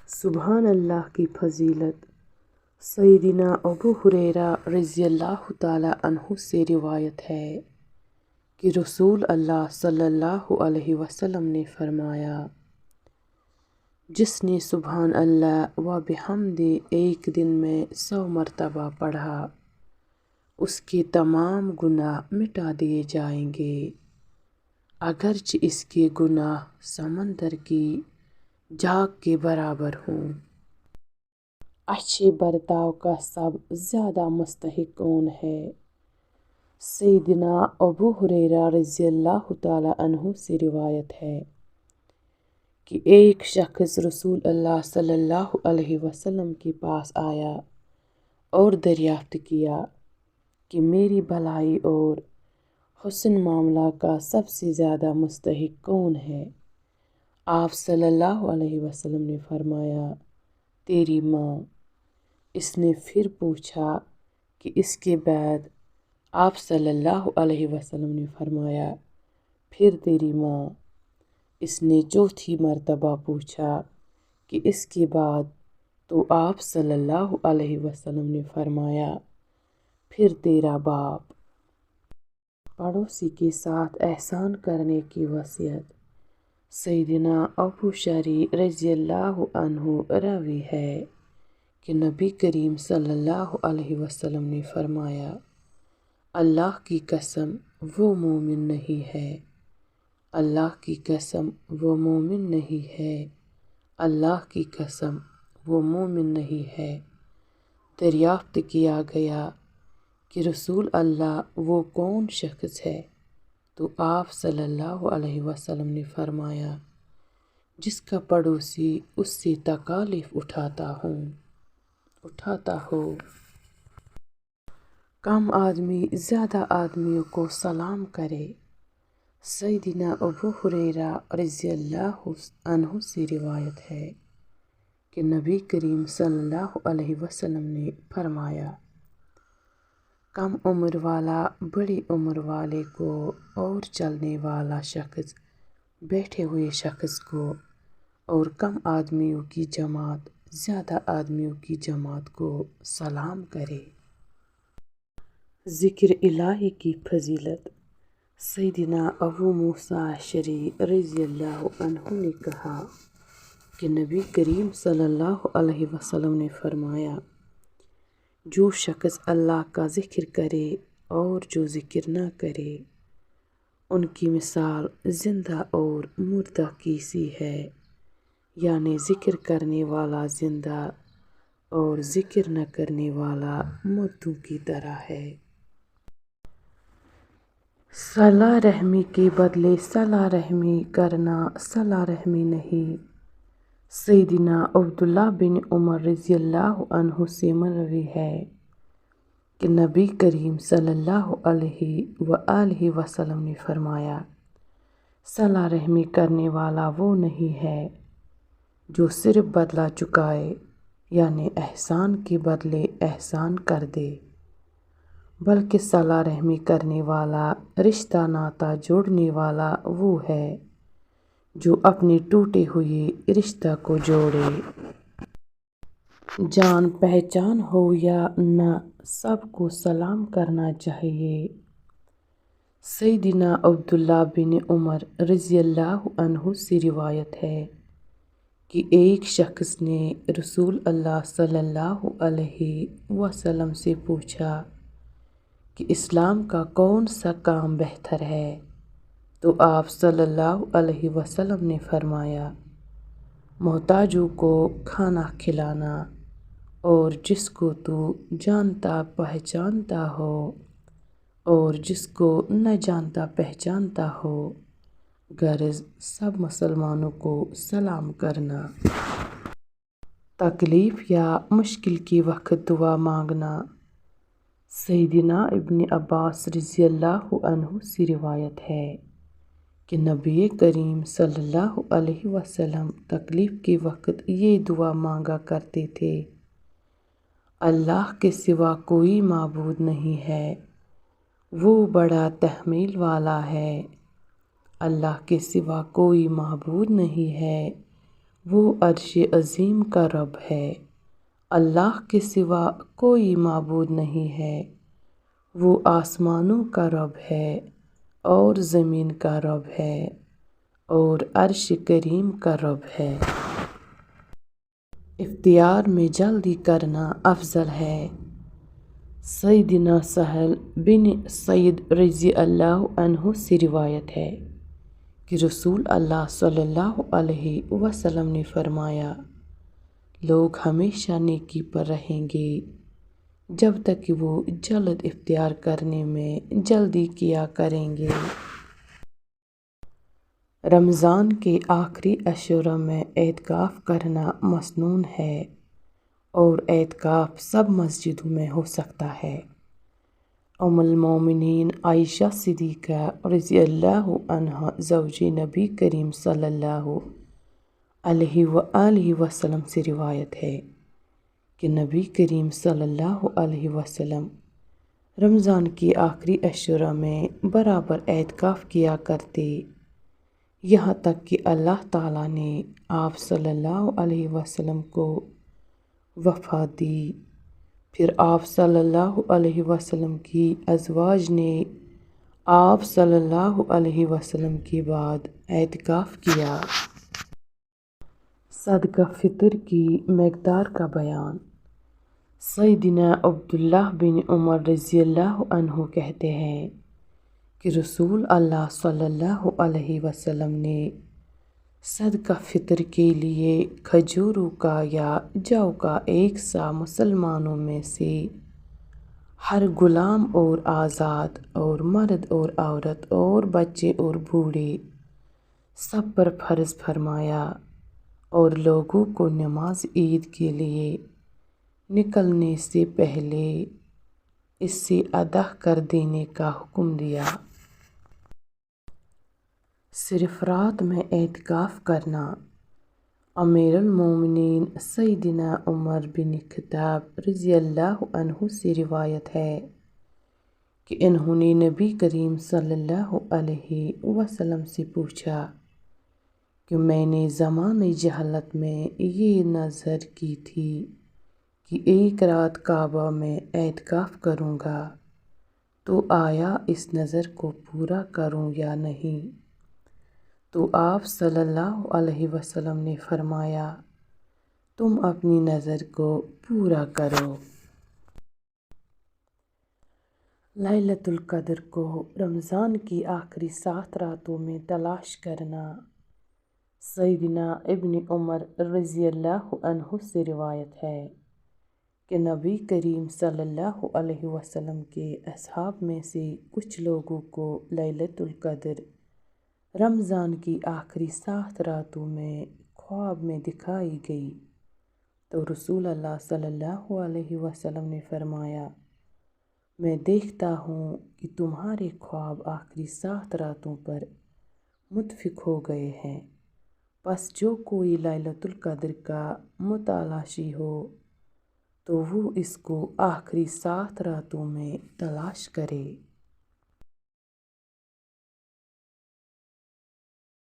سبحان اللہ کی فضیلت۔ سیدنا ابو ہریرہ رضی اللہ تعالیٰ عنہ سے روایت ہے کہ رسول اللہ صلی اللہ علیہ وسلم نے فرمایا، جس نے سبحان اللہ و بحمدہ ایک دن میں 100 مرتبہ پڑھا، اس کے تمام گناہ مٹا دیے جائیں گے، اگرچہ اس کے گناہ سمندر کی جھاگ کے برابر ہوں۔ اچھے برتاؤ کا سب زیادہ مستحق کون ہے؟ سیدنا ابو ہریرہ رضی اللہ تعالیٰ عنہ سے روایت ہے کہ ایک شخص رسول اللہ صلی اللہ علیہ وسلم کے پاس آیا اور دریافت کیا کہ میری بھلائی اور حسن معاملہ کا سب سے زیادہ مستحق کون ہے؟ آپ صلی اللہ علیہ وسلم نے فرمایا، تیری ماں۔ اس نے پھر پوچھا کہ اس کے بعد؟ آپ صلی اللہ علیہ وسلم نے فرمایا، پھر تیری ماں۔ اس نے چوتھی مرتبہ پوچھا کہ اس کے بعد؟ تو آپ صلی اللہ علیہ وسلم نے فرمایا، پھر تیرا باپ۔ پڑوسی کے ساتھ احسان کرنے کی وصیت۔ سیدنا ابو شریح رضی اللہ عنہ راوی ہے کہ نبی کریم صلی اللہ علیہ وسلم نے فرمایا، اللہ کی قسم وہ مومن نہیں ہے، اللہ کی قسم وہ مومن نہیں ہے، اللہ کی قسم وہ مومن نہیں ہے۔ دریافت کیا گیا کہ رسول اللہ وہ کون شخص ہے؟ تو آپ صلی اللہ علیہ وسلم نے فرمایا، جس کا پڑوسی اس سے تکالیف اٹھاتا ہو۔ کم آدمی زیادہ آدمیوں کو سلام کرے۔ سیدنا ابو ہریرہ رضی اللہ عنہ سے روایت ہے کہ نبی کریم صلی اللہ علیہ وسلم نے فرمایا، کم عمر والا بڑی عمر والے کو اور چلنے والا شخص بیٹھے ہوئے شخص کو، اور کم آدمیوں کی جماعت زیادہ آدمیوں کی جماعت کو سلام کرے۔ ذکر الہی کی فضیلت۔ سیدنا ابو موسیٰ اشعری رضی اللہ عنہ نے کہا کہ نبی کریم صلی اللہ علیہ وسلم نے فرمایا، جو شخص اللہ کا ذکر کرے اور جو ذکر نہ کرے، ان کی مثال زندہ اور مردہ کی سی ہے، یعنی ذکر کرنے والا زندہ اور ذکر نہ کرنے والا مردوں کی طرح ہے۔ صلہ رحمی کے بدلے صلہ رحمی کرنا صلہ رحمی نہیں۔ سیدنا عبداللہ بن عمر رضی اللہ عنہ سے مروی ہے کہ نبی کریم صلی اللہ علیہ وآلہ وسلم نے فرمایا، صلہ رحمی کرنے والا وہ نہیں ہے جو صرف بدلہ چکائے، یعنی احسان کے بدلے احسان کر دے، بلکہ صلہ رحمی کرنے والا، رشتہ ناتا جوڑنے والا وہ ہے جو اپنے ٹوٹے ہوئے رشتہ کو جوڑے۔ جان پہچان ہو یا نہ، سب کو سلام کرنا چاہیے۔ سیدنا عبداللہ بن عمر رضی اللہ عنہ سے روایت ہے کہ ایک شخص نے رسول اللہ صلی اللہ علیہ وسلم سے پوچھا کہ اسلام کا کون سا کام بہتر ہے؟ تو آپ صلی اللہ علیہ وسلم نے فرمایا، محتاجوں کو کھانا کھلانا، اور جس کو تو جانتا پہچانتا ہو اور جس کو نہ جانتا پہچانتا ہو، غرض سب مسلمانوں کو سلام کرنا۔ تکلیف یا مشکل کے وقت دعا مانگنا۔ سیدنا ابن عباس رضی اللہ عنہ سے روایت ہے کہ نبی کریم صلی اللہ علیہ وسلم تکلیف کے وقت یہ دعا مانگا کرتے تھے، اللہ کے سوا کوئی معبود نہیں ہے، وہ بڑا تحمیل والا ہے۔ اللہ کے سوا کوئی معبود نہیں ہے، وہ عرش عظیم کا رب ہے، اللہ کے سوا کوئی معبود نہیں ہے۔ وہ آسمانوں کا رب ہے اور زمین کا رب ہے اور عرش کریم کا رب ہے۔ اختیار میں جلدی کرنا افضل ہے۔ سیدنا سہل بن سعید رضی اللہ عنہ سے روایت ہے کہ رسول اللہ صلی اللہ علیہ وسلم نے فرمایا، لوگ ہمیشہ نیکی پر رہیں گے جب تک کہ وہ جلد اختیار کرنے میں جلدی کیا کریں گے۔ رمضان کے آخری عشروں میں اعتکاف کرنا مسنون ہے اور اعتکاف سب مسجدوں میں ہو سکتا ہے۔ ام المومنین عائشہ صدیقہ رضی اللہ عنہا زوج نبی کریم صلی اللہ علیہ وآلہ وسلم سے روایت ہے کہ نبی کریم صلی اللہ علیہ وسلم رمضان کی آخری عشروں میں برابر اعتکاف کیا کرتے، یہاں تک کہ اللہ تعالیٰ نے آپ صلی اللہ علیہ وسلم کو وفات دی۔ پھر آپ صلی اللہ علیہ وسلم کی ازواج نے آپ صلی اللہ علیہ وسلم کے بعد اعتکاف کیا۔ صدقہ فطر کی مقدار کا بیان۔ سیدنا عبداللہ بن عمر رضی اللہ عنہ کہتے ہیں کہ رسول اللہ صلی اللہ علیہ وسلم نے صدقہ فطر کے لیے کھجوروں کا یا جو کا ایک سا مسلمانوں میں سے ہر غلام اور آزاد اور مرد اور عورت اور بچے اور بوڑھے سب پر فرض فرمایا اور لوگوں کو نماز عید کے لیے نکلنے سے پہلے اسے ادا کر دینے کا حکم دیا۔ صرف رات میں اعتکاف کرنا۔ امیر المومنین سیدنا عمر بن خطاب رضی اللہ عنہ سے روایت ہے کہ انہوں نے نبی کریم صلی اللہ علیہ وسلم سے پوچھا کہ میں نے زمانۂ جہالت میں یہ نذر کی تھی کہ ایک رات کعبہ میں اعتکاف کروں گا، تو آیا اس نذر کو پورا کروں یا نہیں؟ تو آپ صلی اللہ علیہ وسلم نے فرمایا، تم اپنی نذر کو پورا کرو۔ لیلۃ القدر کو رمضان کی آخری 7 راتوں میں تلاش کرنا۔ سیدنا ابن عمر رضی اللہ عنہ سے روایت ہے کہ نبی کریم صلی اللہ علیہ وسلم کے اصحاب میں سے کچھ لوگوں کو لیلۃ القدر رمضان کی آخری 7 راتوں میں خواب میں دکھائی گئی، تو رسول اللہ صلی اللہ علیہ وسلم نے فرمایا، میں دیکھتا ہوں کہ تمہارے خواب آخری 7 راتوں پر متفق ہو گئے ہیں، پس جو کوئی لیلۃ القدر کا متلاشی ہو تو وہ اس کو آخری 7 راتوں میں تلاش کرے۔